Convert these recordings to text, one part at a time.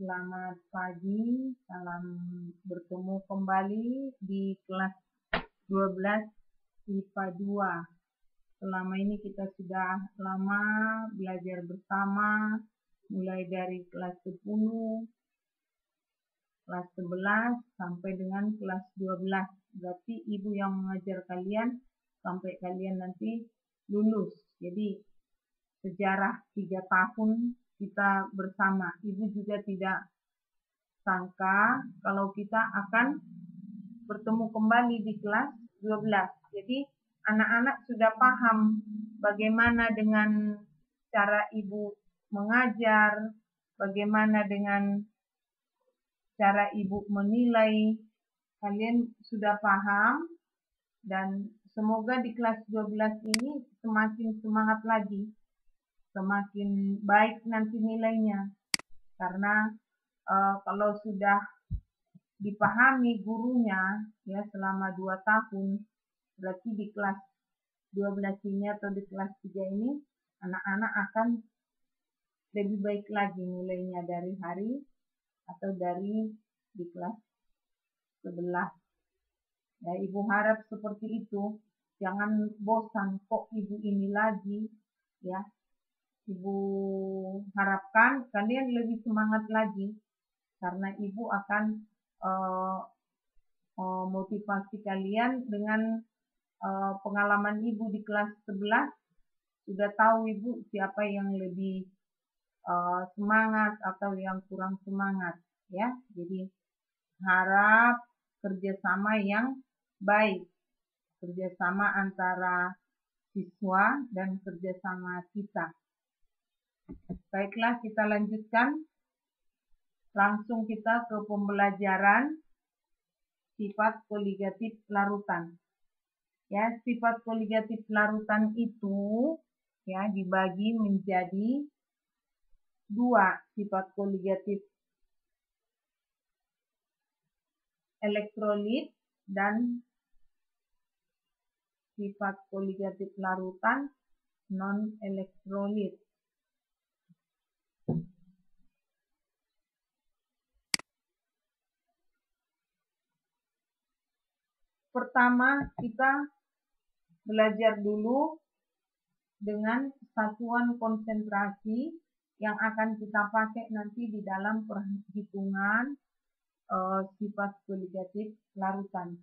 Selamat pagi, salam bertemu kembali di kelas 12 IPA 2. Selama ini kita sudah lama belajar bersama, mulai dari kelas 10, kelas 11, sampai dengan kelas 12. Berarti ibu yang mengajar kalian sampai kalian nanti lulus. Jadi sejarah 3 tahun kita bersama. Ibu juga tidak sangka kalau kita akan bertemu kembali di kelas 12. Jadi anak-anak sudah paham bagaimana dengan cara ibu mengajar, bagaimana dengan cara ibu menilai. Kalian sudah paham dan semoga di kelas 12 ini semakin semangat lagi. Semakin baik nanti nilainya, karena kalau sudah dipahami gurunya ya selama 2 tahun, berarti di kelas 12 ini atau di kelas 3 ini anak-anak akan lebih baik lagi nilainya dari hari atau dari di kelas 11. Ya, ibu harap seperti itu. Jangan bosan, kok ibu ini lagi ya. Ibu harapkan kalian lebih semangat lagi, karena ibu akan motivasi kalian dengan pengalaman ibu di kelas 11. Sudah tahu ibu siapa yang lebih semangat atau yang kurang semangat ya. Jadi harap kerjasama yang baik, kerjasama antara siswa dan kerjasama kita. Baiklah, kita lanjutkan. Langsung kita ke pembelajaran sifat koligatif larutan. Ya, sifat koligatif larutan itu ya dibagi menjadi 2 sifat koligatif elektrolit dan sifat koligatif larutan non-elektrolit. Pertama, kita belajar dulu dengan satuan konsentrasi yang akan kita pakai nanti di dalam perhitungan sifat koligatif larutan.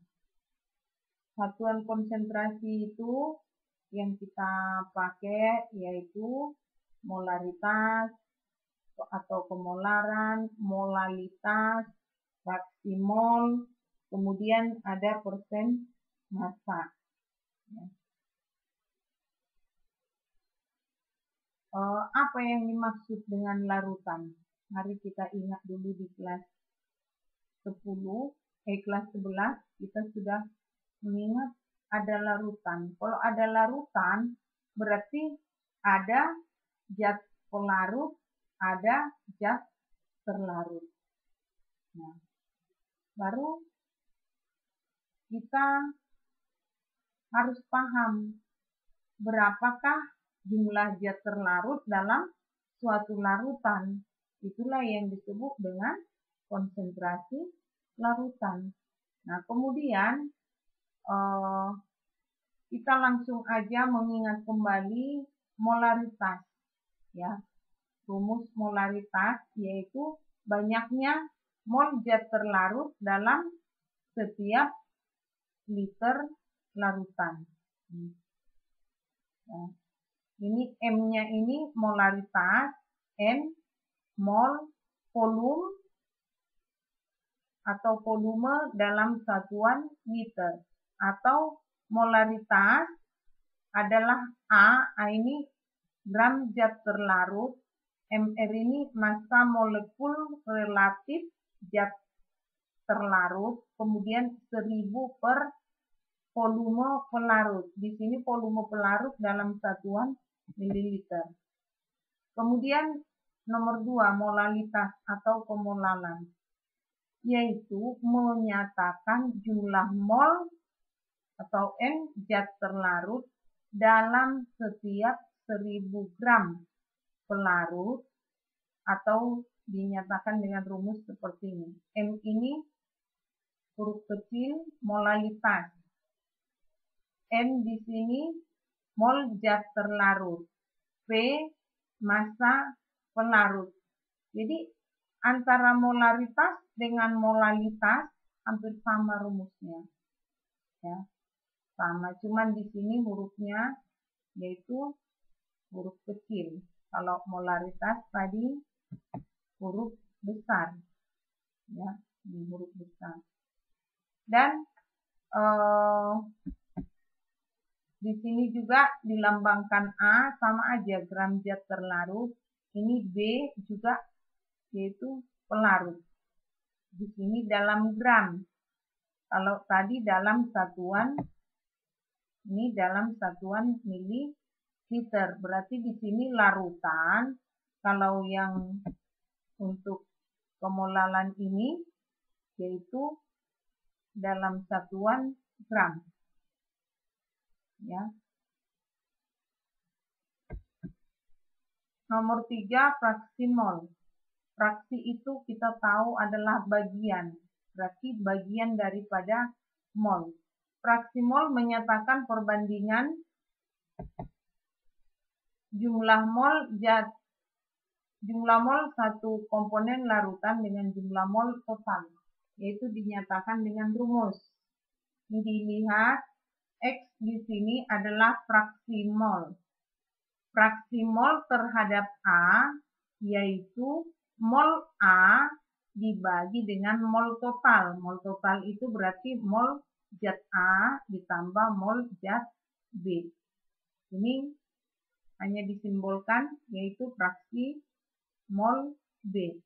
Satuan konsentrasi itu yang kita pakai yaitu molaritas atau kemolaran, molalitas, fraksi mol, kemudian ada persen massa. Apa yang dimaksud dengan larutan? Mari kita ingat dulu di kelas 11 kita sudah mengingat ada larutan. Kalau ada larutan berarti ada zat pelarut, ada zat terlarut. Nah, baru kita harus paham berapakah jumlah zat terlarut dalam suatu larutan. Itulah yang disebut dengan konsentrasi larutan. Nah, kemudian kita langsung aja mengingat kembali molaritas. Ya, rumus molaritas yaitu banyaknya mol zat terlarut dalam setiap liter larutan. Ya. Ini M-nya ini molaritas, N mol volume atau volume dalam satuan liter, atau molaritas adalah A ini gram zat terlarut, MR ini massa molekul relatif zat terlarut, kemudian 1000 per volume pelarut. Di sini volume pelarut dalam satuan mililiter. Kemudian nomor 2 molalitas atau kemolalan, yaitu menyatakan jumlah mol atau M zat terlarut dalam setiap 1000 gram pelarut atau dinyatakan dengan rumus seperti ini. M ini huruf kecil molalitas. N di sini mol zat terlarut. P massa pelarut. Jadi antara molaritas dengan molalitas hampir sama rumusnya. Ya. Sama, cuman di sini hurufnya yaitu huruf kecil. Kalau molaritas tadi huruf besar. Ya, ini huruf besar. Dan di sini juga dilambangkan A, sama aja gram zat terlarut. Ini B juga yaitu pelarut. Di sini dalam gram. Kalau tadi dalam satuan, ini dalam satuan mililiter. Berarti di sini larutan. Kalau yang untuk pemolalan ini yaitu dalam satuan gram. Ya. Nomor 3, fraksi mol. Fraksi itu kita tahu adalah bagian. Berarti bagian daripada mol. Fraksi mol menyatakan perbandingan jumlah mol satu komponen larutan dengan jumlah mol total. Yaitu dinyatakan dengan rumus. Ini dilihat X di sini adalah fraksi mol. Fraksi mol terhadap A yaitu mol A dibagi dengan mol total. Mol total itu berarti mol zat A ditambah mol zat B. Ini hanya disimbolkan yaitu fraksi mol B.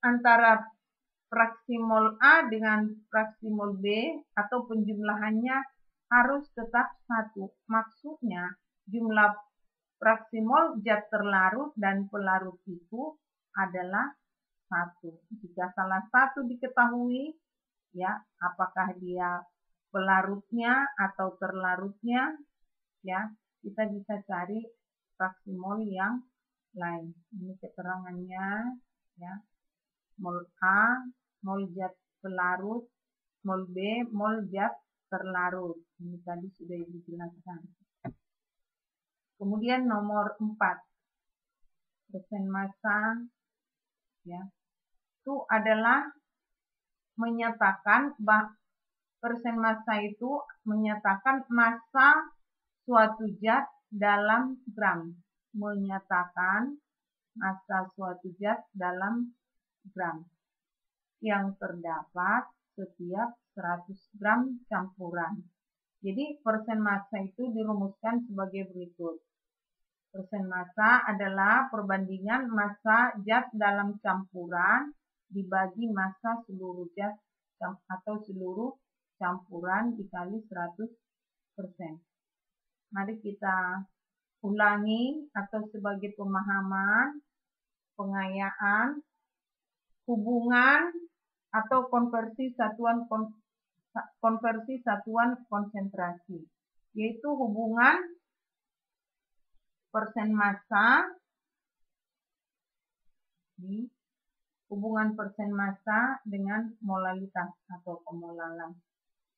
Antara fraksi mol A dengan fraksi mol B atau penjumlahannya harus tetap satu. Maksudnya jumlah fraksi mol zat terlarut dan pelarut itu adalah satu. Jika salah satu diketahui, ya apakah dia pelarutnya atau terlarutnya, ya kita bisa cari fraksi mol yang lain. Ini keterangannya, ya. Mol A, mol zat pelarut, mol B, mol zat terlarut. Ini tadi sudah dijelaskan. Kemudian nomor 4, persen massa, ya, itu adalah menyatakan persen massa itu menyatakan massa suatu zat dalam gram. Menyatakan massa suatu zat dalam gram yang terdapat setiap 100 gram campuran. Jadi persen massa itu dirumuskan sebagai berikut. Persen massa adalah perbandingan massa zat dalam campuran dibagi massa seluruh zat atau seluruh campuran dikali 100%. Mari kita ulangi atau sebagai pemahaman, pengayaan, hubungan atau konversi satuan konsentrasi, yaitu hubungan persen massa, hubungan persen massa dengan molalitas atau pemolalan.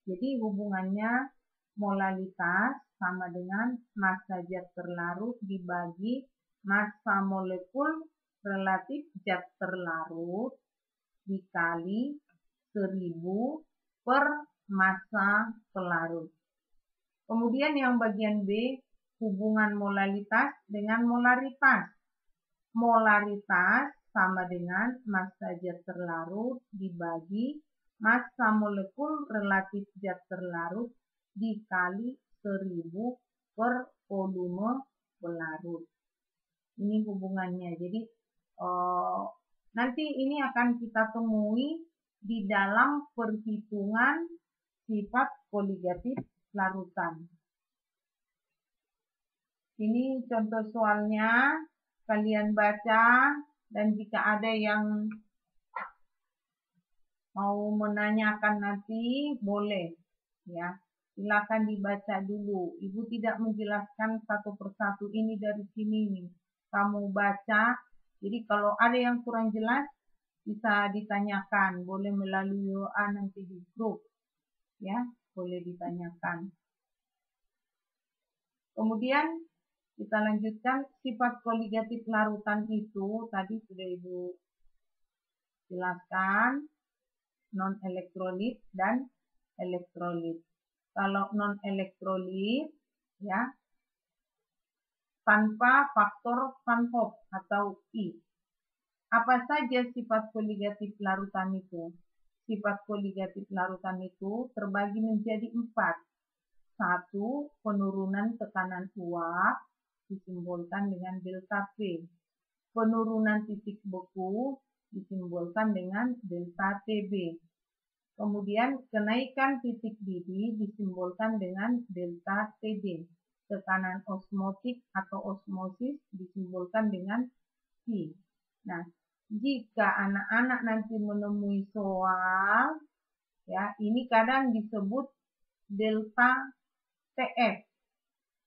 Jadi hubungannya molalitas sama dengan massa zat terlarut dibagi massa molekul relatif zat terlarut dikali 1000 per massa pelarut. Kemudian yang bagian B, hubungan molalitas dengan molaritas. Molaritas sama dengan massa zat terlarut dibagi massa molekul relatif zat terlarut dikali 1000 per volume pelarut. Ini hubungannya. Jadi nanti ini akan kita temui di dalam perhitungan sifat koligatif larutan. Ini contoh soalnya, kalian baca, dan jika ada yang mau menanyakan nanti boleh, ya. Silakan dibaca dulu. Ibu tidak menjelaskan satu persatu ini dari sini nih. Kamu baca. Jadi kalau ada yang kurang jelas bisa ditanyakan, boleh melalui WA nanti di grup, ya, boleh ditanyakan. Kemudian kita lanjutkan sifat koligatif larutan itu tadi sudah Ibu jelaskan, non-elektrolit dan elektrolit. Kalau non-elektrolit, ya, tanpa faktor Van Hoff atau I. Apa saja sifat koligatif larutan itu? Sifat koligatif larutan itu terbagi menjadi 4. 1. Penurunan tekanan uap disimbolkan dengan delta P. Penurunan titik beku disimbolkan dengan delta TB. Kemudian kenaikan titik didih disimbolkan dengan delta TD. Tekanan osmotik atau osmosis disimbolkan dengan P. Nah, jika anak-anak nanti menemui soal, ya, ini kadang disebut delta TF.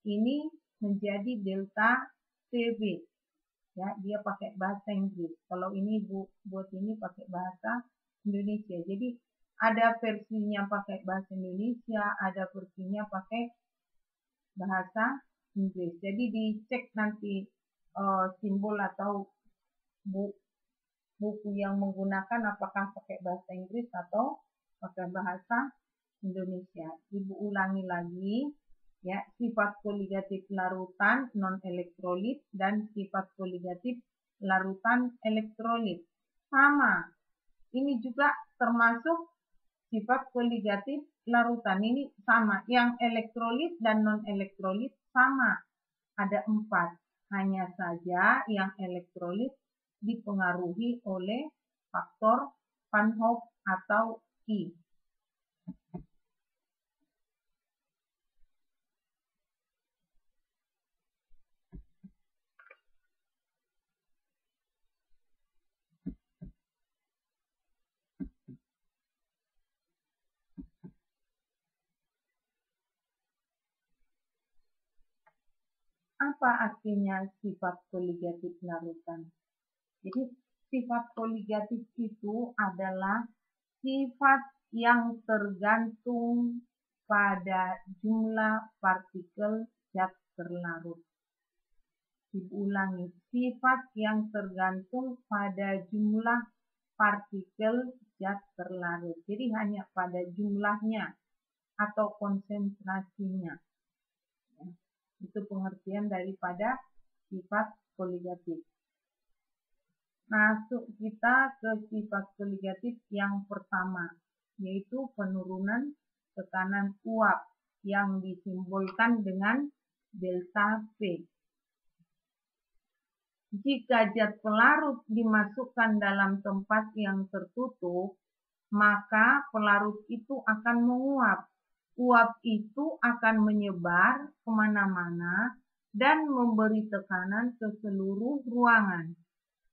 Ini menjadi delta TB. Ya, dia pakai bahasa Inggris. Kalau ini buat ini pakai bahasa Indonesia. Jadi ada versinya pakai bahasa Indonesia, ada versinya pakai bahasa Inggris. Jadi dicek nanti simbol atau buku yang menggunakan apakah pakai bahasa Inggris atau pakai bahasa Indonesia. Ibu ulangi lagi, ya, sifat koligatif larutan non-elektrolit dan sifat koligatif larutan elektrolit. Sama. Ini juga termasuk sifat koligatif larutan. Ini sama. Yang elektrolit dan non-elektrolit sama. Ada 4. Hanya saja yang elektrolit dipengaruhi oleh faktor Van Hoff atau I. Apa artinya sifat koligatif larutan? Jadi sifat koligatif itu adalah sifat yang tergantung pada jumlah partikel zat terlarut. Diulangi, sifat yang tergantung pada jumlah partikel zat terlarut. Jadi hanya pada jumlahnya atau konsentrasinya. Itu pengertian daripada sifat koligatif. Masuk kita ke sifat koligatif yang pertama, yaitu penurunan tekanan uap yang disimbolkan dengan delta P. Jika zat pelarut dimasukkan dalam tempat yang tertutup, maka pelarut itu akan menguap. Uap itu akan menyebar kemana-mana dan memberi tekanan ke seluruh ruangan.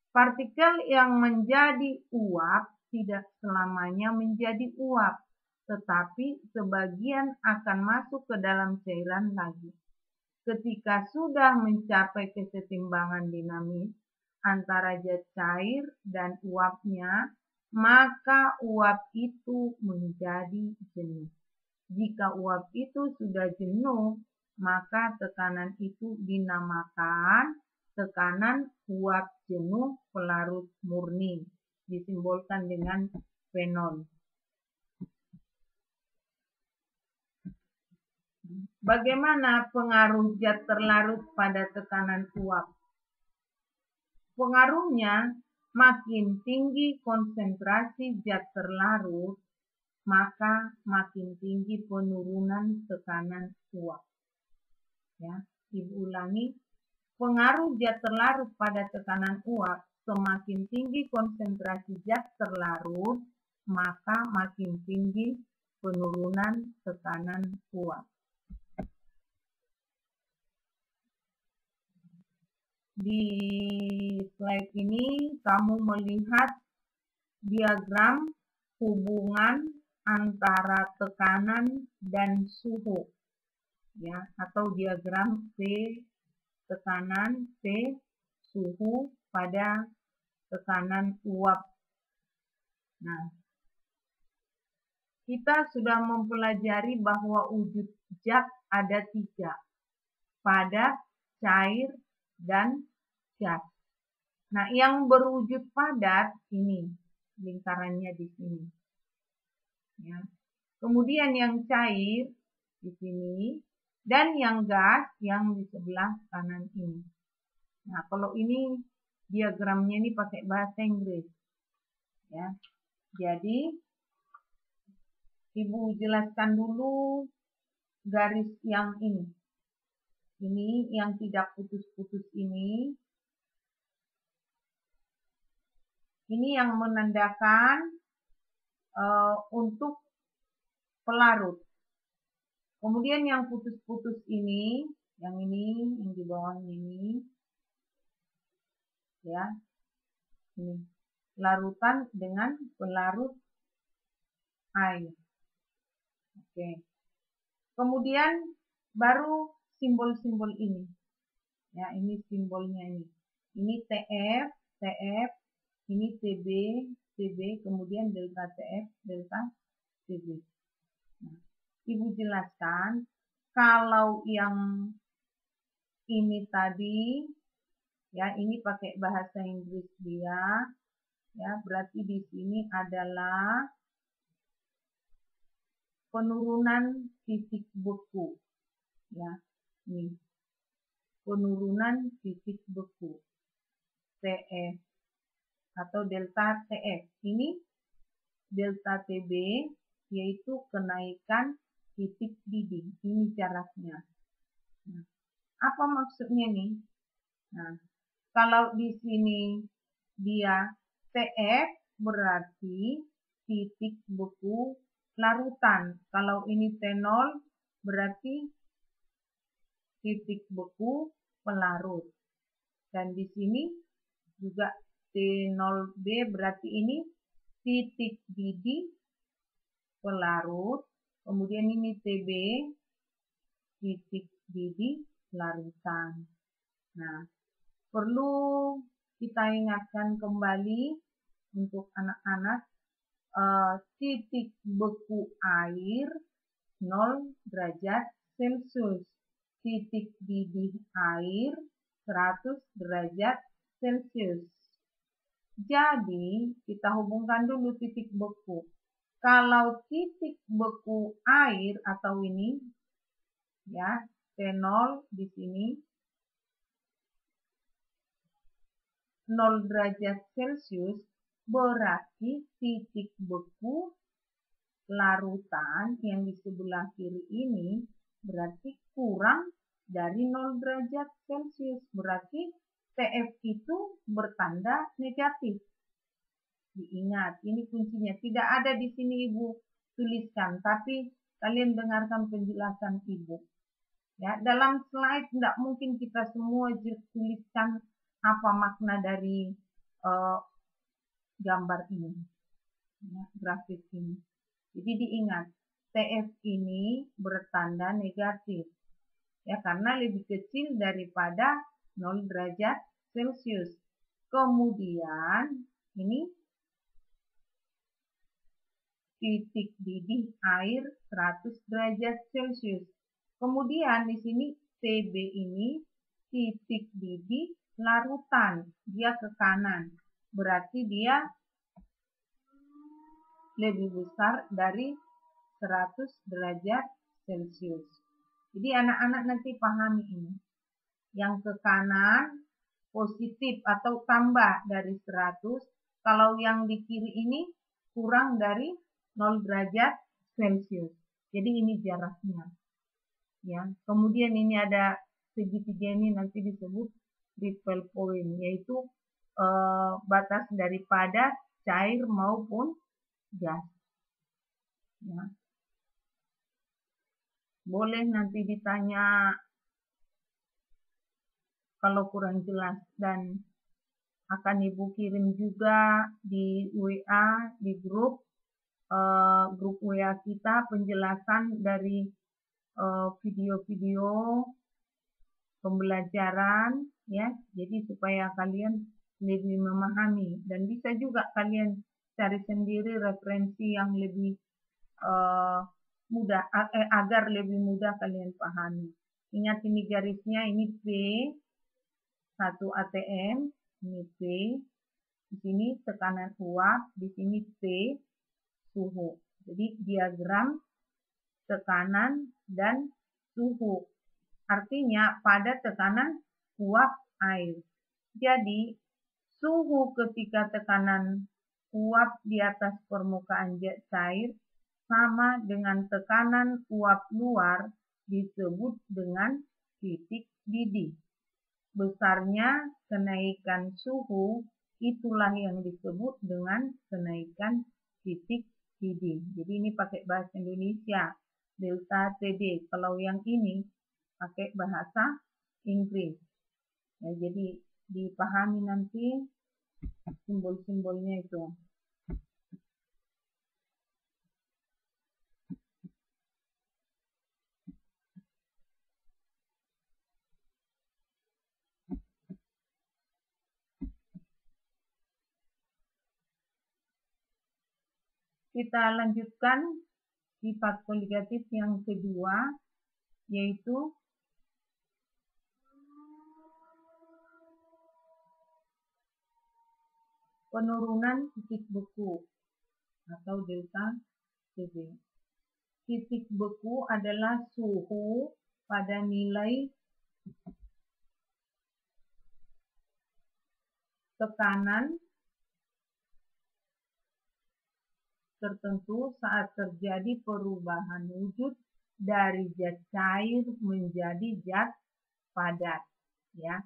Partikel yang menjadi uap tidak selamanya menjadi uap, tetapi sebagian akan masuk ke dalam cairan lagi. Ketika sudah mencapai kesetimbangan dinamis antara zat cair dan uapnya, maka uap itu menjadi jenuh. Jika uap itu sudah jenuh, maka tekanan itu dinamakan tekanan uap jenuh pelarut murni, disimbolkan dengan P0. Bagaimana pengaruh zat terlarut pada tekanan uap? Pengaruhnya, makin tinggi konsentrasi zat terlarut, maka makin tinggi penurunan tekanan uap. Ya, Ibu ulangi. Pengaruh zat terlarut pada tekanan uap, semakin tinggi konsentrasi zat terlarut, maka makin tinggi penurunan tekanan uap. Di slide ini kamu melihat diagram hubungan antara tekanan dan suhu, ya, atau diagram P tekanan, P suhu pada tekanan uap. Nah, kita sudah mempelajari bahwa wujud zat ada 3, padat, cair, dan gas. Nah, yang berwujud padat ini lingkarannya di sini. Ya. Kemudian yang cair di sini dan yang gas yang di sebelah kanan ini. Nah, kalau ini diagramnya ini pakai bahasa Inggris. Ya. Jadi Ibu jelaskan dulu garis yang ini. Ini yang tidak putus-putus ini. Ini yang menandakan untuk pelarut. Kemudian yang putus-putus ini, yang di bawah ini, ya, ini larutan dengan pelarut air. Oke. Kemudian baru simbol-simbol ini, ya, ini simbolnya ini. Ini TF, TF, ini TB, TB, kemudian delta TF, delta TB. Nah, Ibu jelaskan kalau yang ini tadi, ya, ini pakai bahasa Inggris dia, ya, berarti di sini adalah penurunan titik beku, ya, ini penurunan titik beku, TF atau delta TF. Ini delta TB yaitu kenaikan titik didih. Ini jaraknya. Nah, apa maksudnya nih? Nah, kalau di sini dia TF berarti titik beku larutan. Kalau ini T0 berarti titik beku pelarut. Dan di sini juga T0B berarti ini titik didih pelarut. Kemudian ini TB titik didih larutan. Nah, perlu kita ingatkan kembali untuk anak-anak, titik beku air 0 derajat Celcius, titik didih air 100 derajat Celcius. Jadi, kita hubungkan dulu titik beku. Kalau titik beku air atau ini, ya, T0 di sini 0 derajat Celcius, berarti titik beku larutan yang di sebelah kiri ini berarti kurang dari 0 derajat Celcius. Berarti TF itu bertanda negatif. Diingat, ini kuncinya. Tidak ada di sini Ibu tuliskan, tapi kalian dengarkan penjelasan Ibu. Ya, dalam slide tidak mungkin kita semua tuliskan apa makna dari gambar ini, ya, grafik ini. Jadi diingat, TF ini bertanda negatif, ya, karena lebih kecil daripada 0 derajat Celcius. Kemudian ini titik didih air 100 derajat Celcius. Kemudian di sini TB ini titik didih larutan, dia ke kanan. Berarti dia lebih besar dari 100 derajat Celcius. Jadi anak-anak nanti pahami ini. Yang ke kanan positif atau tambah dari 100. Kalau yang di kiri ini kurang dari 0 derajat Celcius. Jadi ini jaraknya. Ya, kemudian ini ada segitiga ini nanti disebut ripple point, yaitu batas daripada cair maupun gas. Ya. Boleh nanti ditanya kalau kurang jelas, dan akan Ibu kirim juga di WA, di grup, grup WA kita penjelasan dari video-video pembelajaran ya. Jadi supaya kalian lebih memahami dan bisa juga kalian cari sendiri referensi yang lebih mudah agar lebih mudah kalian pahami. Ingat ini garisnya, ini P 1 ATM, ini P, di sini tekanan uap, di sini P suhu. Jadi diagram tekanan dan suhu. Artinya pada tekanan uap air. Jadi suhu ketika tekanan uap di atas permukaan jet cair sama dengan tekanan uap luar disebut dengan titik didih. Besarnya kenaikan suhu itulah yang disebut dengan kenaikan titik didih. Jadi ini pakai bahasa Indonesia, delta TD. Kalau yang ini pakai bahasa Inggris. Ya, jadi dipahami nanti simbol-simbolnya itu. Kita lanjutkan sifat koligatif yang kedua, yaitu penurunan titik beku atau delta TB. Titik beku adalah suhu pada nilai tekanan tertentu saat terjadi perubahan wujud dari zat cair menjadi zat padat. Ya,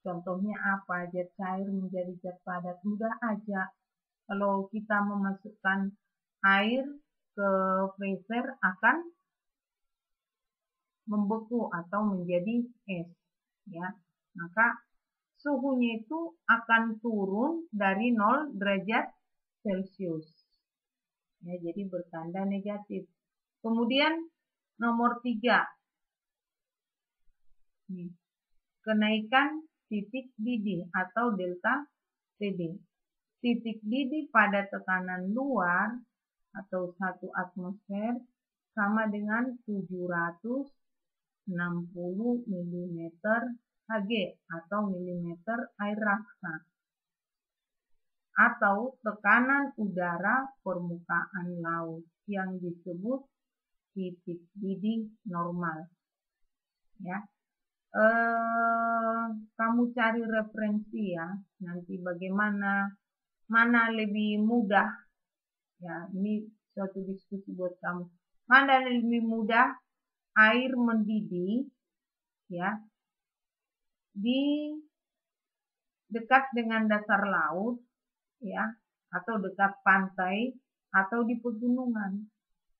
contohnya apa? Zat cair menjadi zat padat, mudah aja. Kalau kita memasukkan air ke freezer akan membeku atau menjadi es. Ya, maka suhunya itu akan turun dari 0 derajat Celcius. Ya, jadi bertanda negatif. Kemudian nomor 3. Kenaikan titik didih atau delta TD. Titik didih pada tekanan luar atau 1 atmosfer sama dengan 760 mm Hg atau milimeter air raksa. Atau tekanan udara permukaan laut yang disebut titik didih normal. Ya, kamu cari referensi ya. Nanti bagaimana mana lebih mudah. Ya, ini suatu diskusi buat kamu. Mana lebih mudah air mendidih, ya, di dekat dengan dasar laut, ya, atau dekat pantai atau di pegunungan.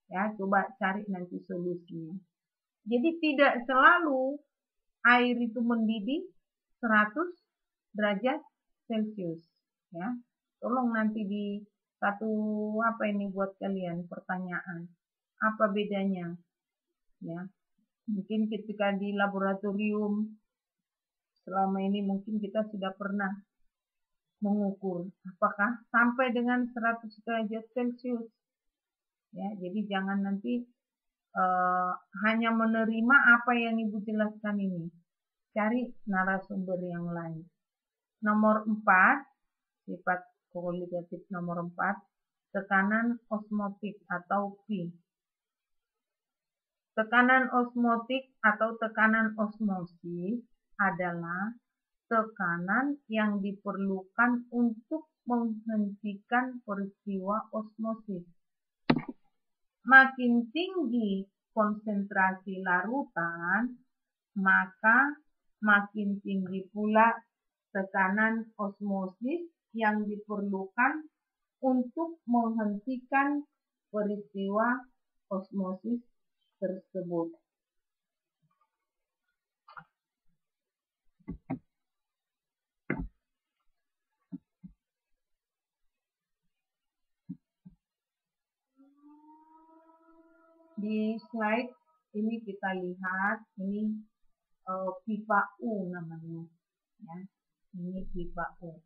Ya, coba cari nanti solusinya. Jadi tidak selalu air itu mendidih 100 derajat Celcius, ya. Tolong nanti di satu apa ini buat kalian pertanyaan. Apa bedanya? Ya. Mungkin ketika di laboratorium selama ini mungkin kita sudah pernah mengukur apakah sampai dengan 100 derajat Celcius. Ya, jadi jangan nanti hanya menerima apa yang Ibu jelaskan ini. Cari narasumber yang lain. Nomor 4, sifat koligatif nomor 4, tekanan osmotik atau P. Tekanan osmotik atau tekanan osmosis adalah tekanan yang diperlukan untuk menghentikan peristiwa osmosis. Makin tinggi konsentrasi larutan, maka makin tinggi pula tekanan osmosis yang diperlukan untuk menghentikan peristiwa osmosis tersebut. Di slide ini kita lihat, ini pipa U namanya. Ya. Ini pipa U.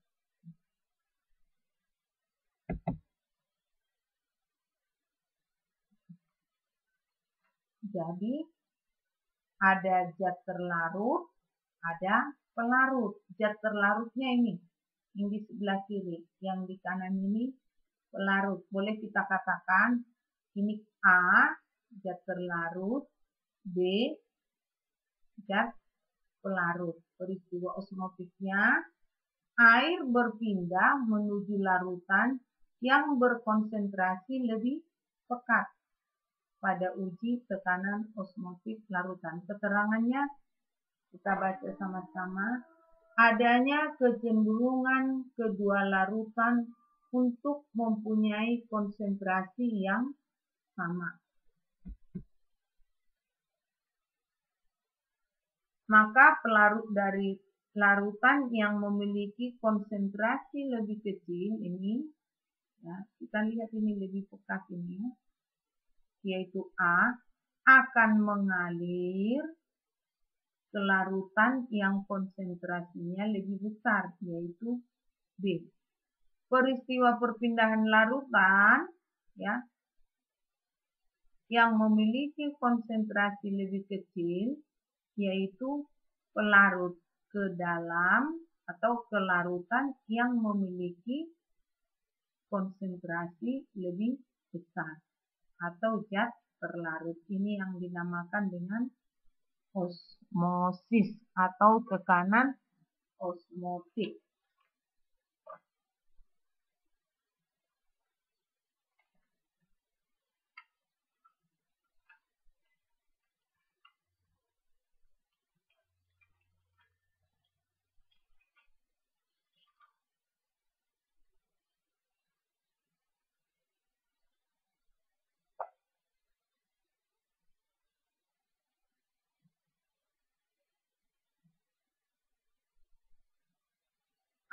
Jadi, ada zat terlarut, ada pelarut. Zat terlarutnya ini, yang di sebelah kiri. Yang di kanan ini pelarut. Boleh kita katakan, ini A, zat terlarut, B, zat pelarut. Peristiwa osmotiknya, air berpindah menuju larutan yang berkonsentrasi lebih pekat pada uji tekanan osmotik larutan. Keterangannya kita baca sama-sama. Adanya kecenderungan kedua larutan untuk mempunyai konsentrasi yang sama. Maka pelarut dari larutan yang memiliki konsentrasi lebih kecil ini, ya, kita lihat ini lebih pekat ini, yaitu A, akan mengalir ke larutan yang konsentrasinya lebih besar, yaitu B. Peristiwa perpindahan larutan, ya, yang memiliki konsentrasi lebih kecil, yaitu pelarut ke dalam atau ke larutan yang memiliki konsentrasi lebih besar atau zat terlarut. Ini yang dinamakan dengan osmosis atau tekanan osmotik.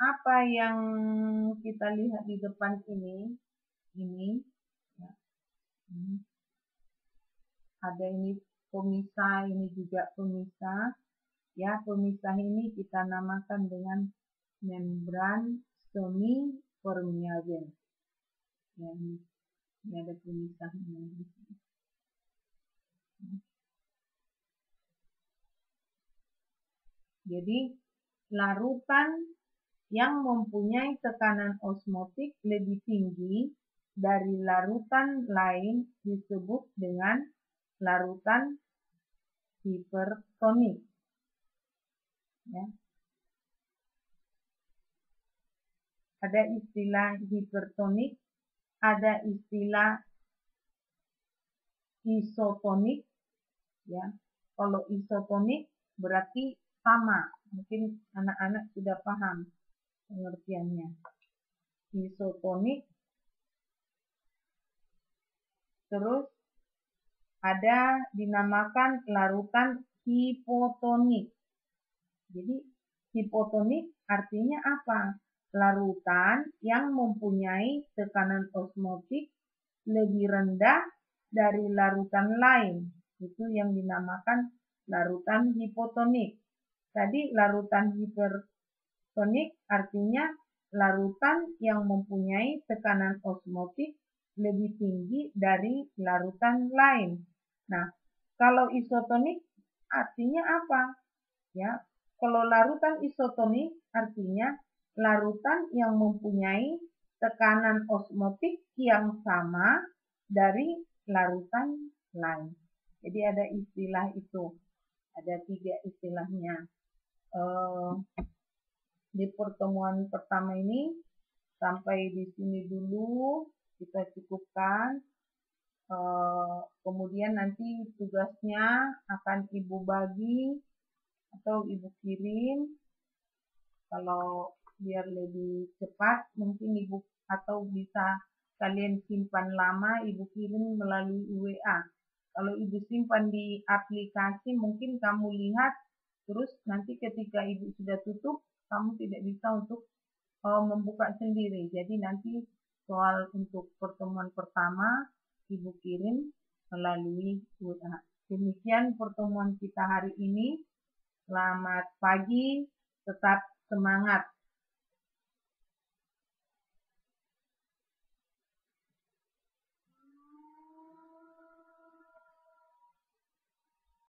Apa yang kita lihat di depan ini ya, ada ini pemisah, ini juga pemisah. Ya, pemisah ini kita namakan dengan membran semi permeabel. Ya, ini ada pemisahnya. Jadi, larutan yang mempunyai tekanan osmotik lebih tinggi dari larutan lain disebut dengan larutan hipertonik. Ya. Ada istilah hipertonik, ada istilah isotonik. Ya. Kalau isotonik berarti sama, mungkin anak-anak sudah paham pengertiannya. Isotonik, terus ada dinamakan larutan hipotonik. Jadi hipotonik artinya apa? Larutan yang mempunyai tekanan osmotik lebih rendah dari larutan lain. Itu yang dinamakan larutan hipotonik. Tadi larutan hipertonik artinya larutan yang mempunyai tekanan osmotik lebih tinggi dari larutan lain. Nah, kalau isotonik artinya apa? Ya, kalau larutan isotonik artinya larutan yang mempunyai tekanan osmotik yang sama dari larutan lain. Jadi ada istilah itu, ada 3 istilahnya. Di pertemuan pertama ini sampai di sini dulu kita cukupkan. Kemudian nanti tugasnya akan Ibu bagi atau Ibu kirim. Kalau biar lebih cepat mungkin Ibu atau bisa kalian simpan lama Ibu kirim melalui WA. Kalau Ibu simpan di aplikasi mungkin kamu lihat terus nanti ketika Ibu sudah tutup kamu tidak bisa untuk membuka sendiri. Jadi nanti soal untuk pertemuan pertama Ibu kirim, melalui WA. Demikian pertemuan kita hari ini. Selamat pagi, tetap semangat.